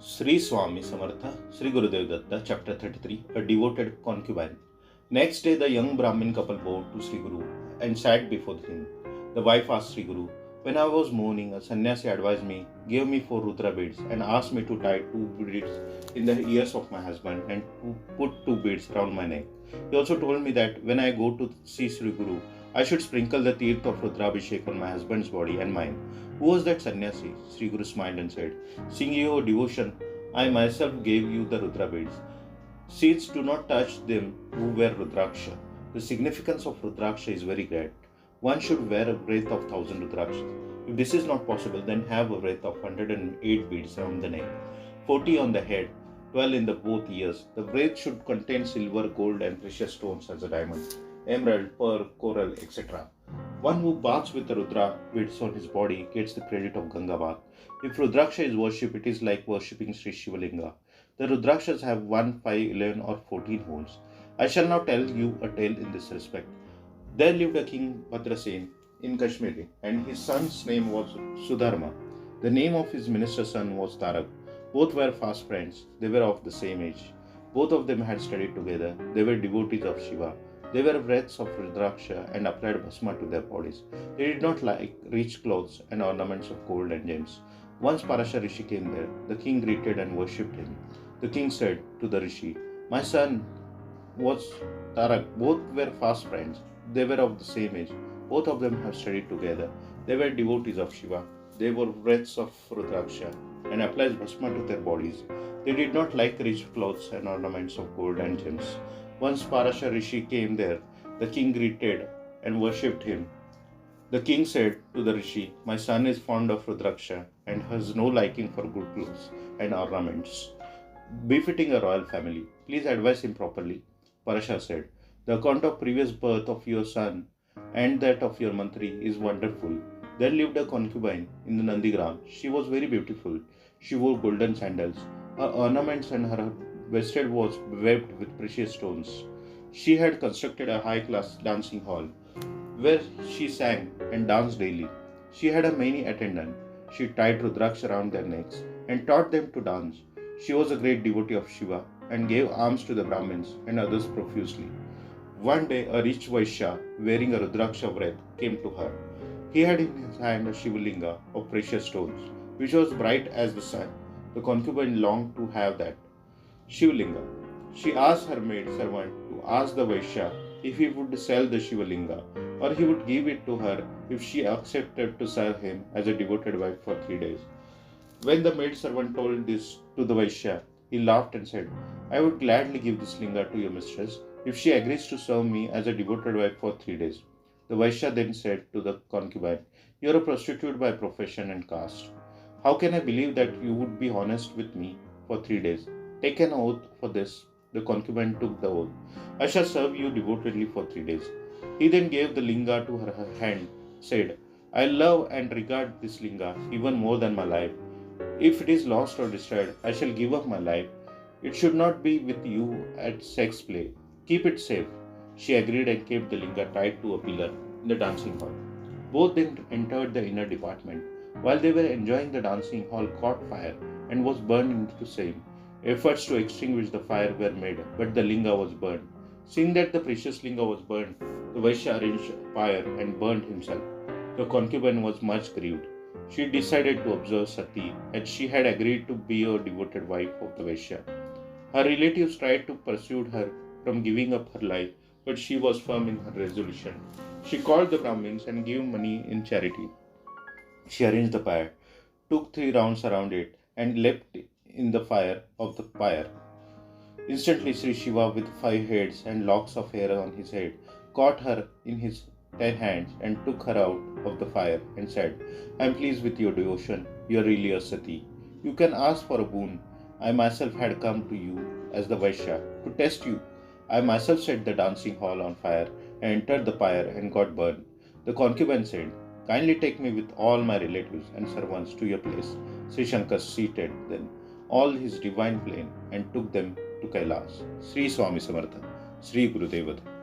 Sri Swami Samartha, Sri Gurudev Datta, Chapter 33, A Devoted Concubine. Next day, the young Brahmin couple bowed to Sri Guru and sat before him. The wife asked Sri Guru, "When I was mourning, a sannyasi advised me, gave me 4 Rudra beads, and asked me to tie 2 beads in the ears of my husband and to put 2 beads round my neck. He also told me that when I go to see Sri Guru, I should sprinkle the teeth of Rudrabhishek on my husband's body and mine." "Who was that sannyasi?" Sri Guru smiled and said, "Seeing your devotion, I myself gave you the Rudra beads. Seeds do not touch them who wear Rudraksha. The significance of Rudraksha is very great. One should wear a wreath of 1,000 Rudrakshas. If this is not possible, then have a wreath of 108 beads around the neck, 40 on the head, 12 in the both ears. The wreath should contain silver, gold, and precious stones as a diamond, emerald, pearl, coral, etc. One who baths with the Rudra beads on his body gets the credit of Ganga bath. If Rudraksha is worshipped, it is like worshipping Sri Shivalinga. The Rudrakshas have 1, 5, 11 or 14 holes. I shall now tell you a tale in this respect. There lived a king Bhadrasen in Kashmir, and his son's name was Sudharma. The name of his minister's son was Tarak. Both were fast friends. They were of the same age. Both of them had studied together. They were devotees of Shiva. They were wreaths of Rudraksha and applied bhasma to their bodies. They did not like rich clothes and ornaments of gold and gems. Once Parasha Rishi came there. The king greeted and worshipped him. The king said to the Rishi, "My son was Tarak. Both were fast friends. They were of the same age. Both of them have studied together. They were devotees of Shiva. They were wreaths of Rudraksha and applied bhasma to their bodies. They did not like rich clothes and ornaments of gold and gems." Once Parasha Rishi came there, the king greeted and worshipped him. The king said to the Rishi, "My son is fond of Rudraksha and has no liking for good clothes and ornaments, befitting a royal family. Please advise him properly." Parasha said, "The account of previous birth of your son and that of your mantri is wonderful. There lived a concubine in the Nandigram. She was very beautiful. She wore golden sandals. Her ornaments and her vested was webbed with precious stones. She had constructed a high-class dancing hall where she sang and danced daily. She had a many attendants. She tied Rudraksha around their necks and taught them to dance. She was a great devotee of Shiva and gave alms to the Brahmins and others profusely. One day, a rich Vaishya wearing a Rudraksha wreath came to her. He had in his hand a Shivalinga of precious stones, which was bright as the sun. The concubine longed to have that Shivalinga. She asked her maid servant to ask the Vaishya if he would sell the Shivalinga, or he would give it to her if she accepted to serve him as a devoted wife for 3 days. When the maid servant told this to the Vaishya, he laughed and said, "I would gladly give this linga to your mistress if she agrees to serve me as a devoted wife for 3 days. The Vaishya then said to the concubine, "You are a prostitute by profession and caste. How can I believe that you would be honest with me for 3 days? Take an oath for this." The concubine took the oath. "I shall serve you devotedly for 3 days." He then gave the linga to her hand, said, "I love and regard this linga even more than my life. If it is lost or destroyed, I shall give up my life. It should not be with you at sex play. Keep it safe." She agreed and kept the linga tied to a pillar in the dancing hall. Both then entered the inner department. While they were enjoying, the dancing hall caught fire and was burned into the same. Efforts to extinguish the fire were made, but the linga was burned. Seeing that the precious linga was burned, the Vaishya arranged fire and burned himself. The concubine was much grieved. She decided to observe sati, as she had agreed to be a devoted wife of the Vaishya. Her relatives tried to persuade her from giving up her life, but she was firm in her resolution. She called the Brahmins and gave money in charity. She arranged the pyre, took 3 rounds around it, and leapt in the fire of the pyre. Instantly, Sri Shiva, with 5 heads and locks of hair on his head, caught her in his 10 hands and took her out of the fire and said, "I am pleased with your devotion. You are really a sati. You can ask for a boon. I myself had come to you as the Vaishya to test you. I myself set the dancing hall on fire and entered the pyre and got burned." The concubine said, "Kindly take me with all my relatives and servants to your place." Sri Shankar seated them all his divine plane and took them to Kailas. Sri Swami Samartha, Sri Gurudev Datta.